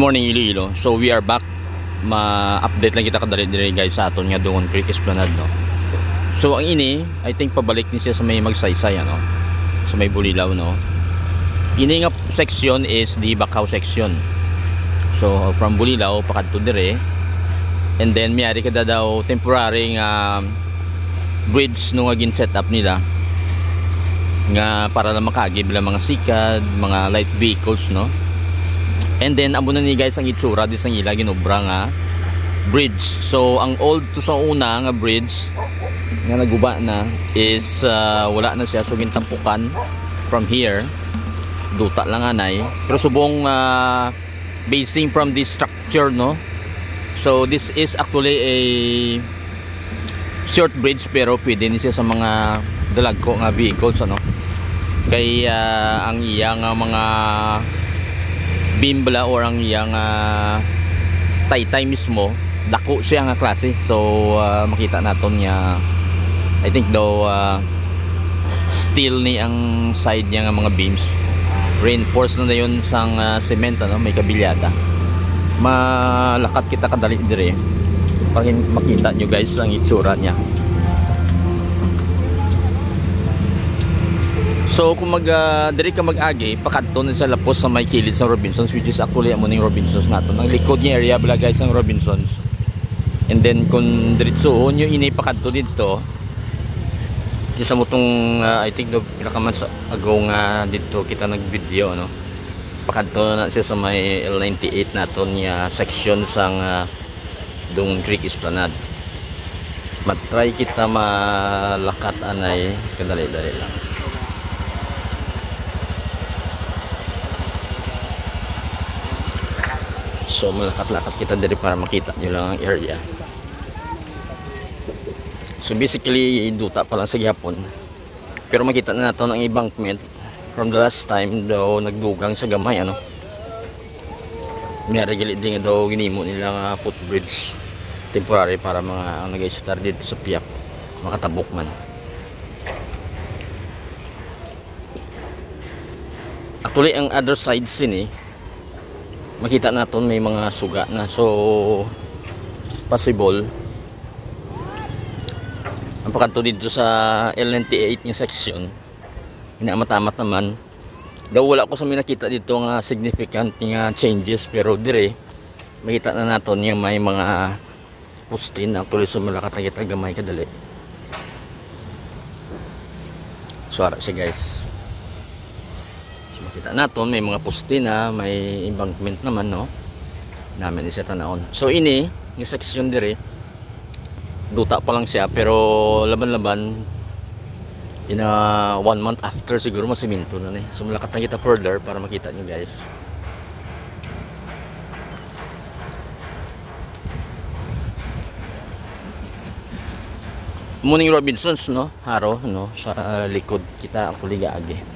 morning Iloilo. So we are back. Ma-update lang kita kadali dire guys sa aton nga Dungon Creek Esplanade no. So ang ini, I think pabalik ni siya sa may magsaysay ano. Sa may Bulilaw no. Ini nga section is the Bakaw section. So from Bulilaw pakadto dire. And then mayari kada daw temporary bridge no nga gin-set up nila. Nga para lang makagib lang mga sikad, mga light vehicles no. And then amo na ni guys ang itsura di sang ila ginobra nga bridge. So ang old to sa una nga bridge nga naguba na is wala na siya, so gintampukan from here duta lang anay, pero subong basing from this structure no. So this is actually a short bridge pero pwede ni siya sa mga dalagko nga vehicles ano. Kay ang iya nga mga bimbla or ang iyang taytay mismo dako siya nga klase. So makita naton niya I think daw steel ni ang side niya nga mga beams, reinforced na yun sang cement ano, may kabilyata. Malakat kita kadali dire para makita nyo guys ang itsura niya. So kung diri ka mag-agi, pakadto na sa lapos sa may kilid sa Robinsons, which is actually amo ning Robinsons nato. Ang likod niya area bala guys ang Robinsons. And then kung diretsoon nyo ini pakadto dito, isa mo tong I think pinakaman sa ago nga dito kita nag-video no. Pakadto na siya sa may L98 naton niya section sang Dungon Creek Esplanade. Matry kita malakat anay kadali-dali lang. So malakat-lakat kita dari para makita nyo lang ang area. So basically duta pa lang sa gihapon, pero makita na nato ang embankment from the last time daw nagdugang sa gamay ano. May gilid din daw ginimo nila nga footbridge temporary para mga nag-start dito sa piyak makatabok man. Actually ang other side sini makita natin may mga suga na, so possible ang pagkanto dito sa L98 nga section inamatamat naman daw. Wala ko sa may nakita dito nga significant nga changes, pero dire makita na natin yung may mga postin actually so malakat na kita gamay kadali. So ara siya guys, kita naton may mga poste na may embankment naman no namin isa tanawon. So ini yung section dire duta pa lang siya pero laban-laban in 1 month after siguro masiminto na ni. So malakat na kita further para makita nyo guys. Muning Robinsons no haro no sa likod kita ako ligaagi.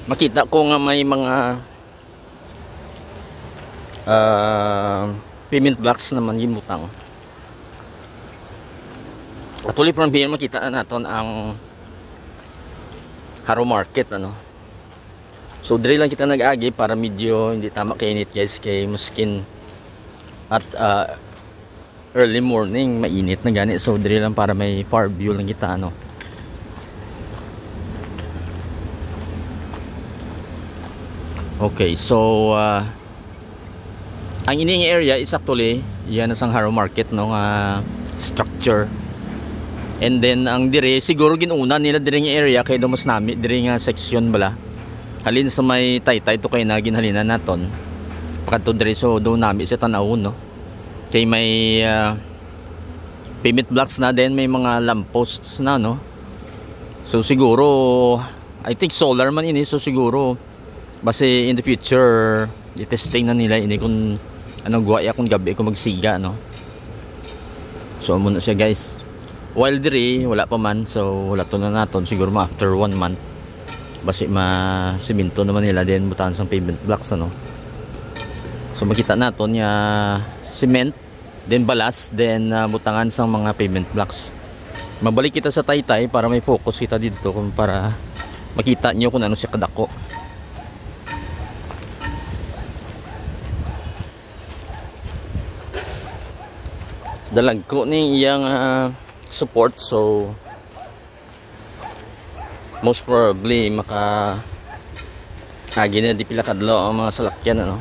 Makita ko nga may mga payment blocks naman gimutang. Actually from here makita na naton ang Haro Market ano. So dire lang kita nag-agi para medyo hindi tama kainit guys, kay muskin at early morning mainit na gani. So dire lang para may far view lang kita ano. Okay, so ang ining area is actually yan ang Haro Market no structure. And then ang dire siguro ginuuna nila dire nga area kay do mas nami dire nga section bala. Halin sa may taytay to kay na ginhalinan naton. Pakadto dire so do nami sa tanawon no. Kay may pavement blocks na din, may mga lampposts na no. So siguro I think solar man ini, so siguro base in the future i-testing na nila ini kung anong guwaya kung gabi kung magsiga no. So muna siya guys, while dire wala pa man, so wala to na naton siguro after 1 month base ma-siminto naman nila din butaan sang pavement blocks ano. So makita naton ya cement then balas then butangan sang mga pavement blocks. Mabalik kita sa taytay para may focus kita dito kung para makita nyo kung ano siya kadako. Dalagko ni iyang support, so most probably maka agi na di pila kadlaw ang mga salakyan, ano.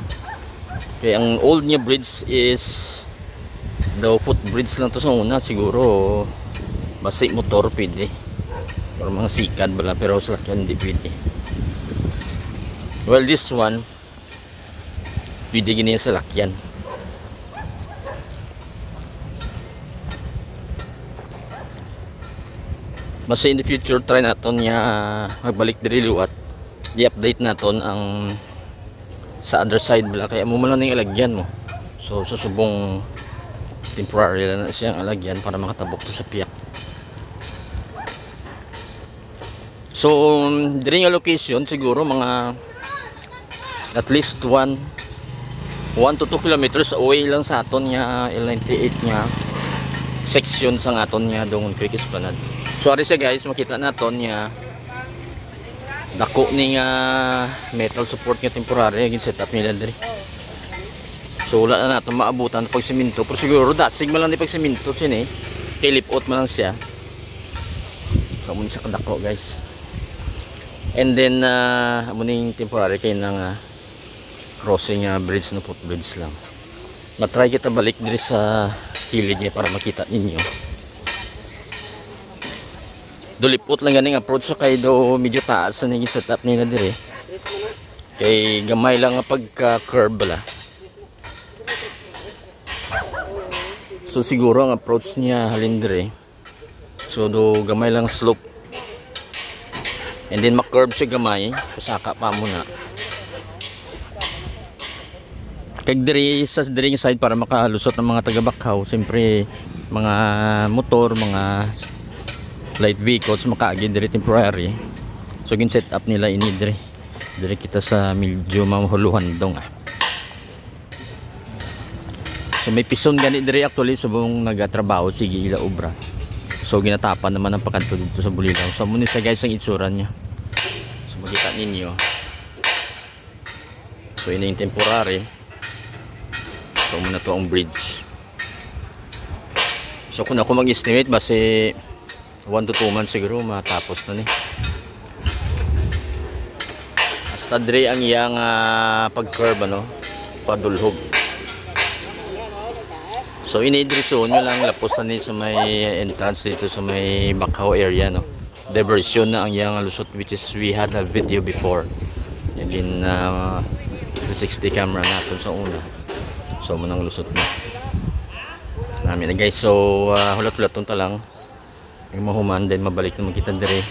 Kaya ang old niya bridge is the footbridge lang to sa una. Siguro basi motor pwede or mga sikad bala, pero salakyan hindi pwede. Well, this one pwede gini sa salakyan. Basta in the future try naton niya magbalik diri liwat, i-update naton ang sa other side bala, kaya mo lang ning alagyan mo. So susubong temporary lang na siyang alagyan para makatabok to sa piyak. So diri nga location siguro mga at least 1 to 2 kilometers away lang sa aton nga L98 nga section sa aton nga Dongon Creek Esplanade. Sorry siya guys, makita naton nga dako ni nga metal support nga temporary gin set up nila diri. So wala na nato maabutan pag semento, pero siguro dasig man lang ni pag semento sin kay lipot man lang siya. So mo siya kadako guys. And then amo ning temporary kay nang crossing bridge na footbridge lang. Na-try kita balik diri sa kilid niya para makita ninyo. Dulipot lang ganing approach so kay do medyo taas na naging setup nila dire. Kay gamay lang nga pagka-curve bala. So siguro ang approach niya halin dire. So do gamay lang slope. And then ma-curve siya gamay, pasaka pa muna. Kag dire sa dire side para makalusot ng mga taga-Bacau, siyempre mga motor, mga light vehicles makaagi dire temporary. So gin set up nila ini dire kita sa medyo mahuluhan dong. So may pison gani dire actually subong nagatrabaho sige ila obra. So ginatapan naman ang pakanto dito sa Bulilaw. So muna sa guys ang itsura niya. So makita ninyo. So ini yung temporary. So muna to ang bridge. So kung ako mag-estimate base 1 to 2 months siguro matapos na ni. Hasta dire ang iyang pag-curve ano, padulhog. So inidreson nyo lang lapos na ni sa may entrance dito sa may Bacau area, no. Diversion na ang iyang lusot, which is we had a video before. And then 360 camera natin sa una. So manang lusot na namin na guys. So hulat-hulaton ta lang yung mahuman, then mabalik naman kita dire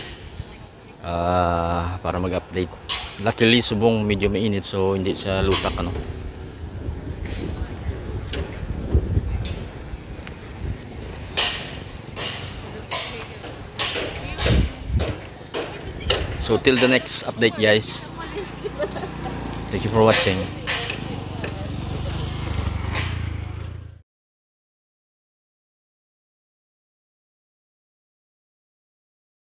para mag-update. Luckily subong medyo mainit so hindi siya lutak ano. So till the next update guys, thank you for watching.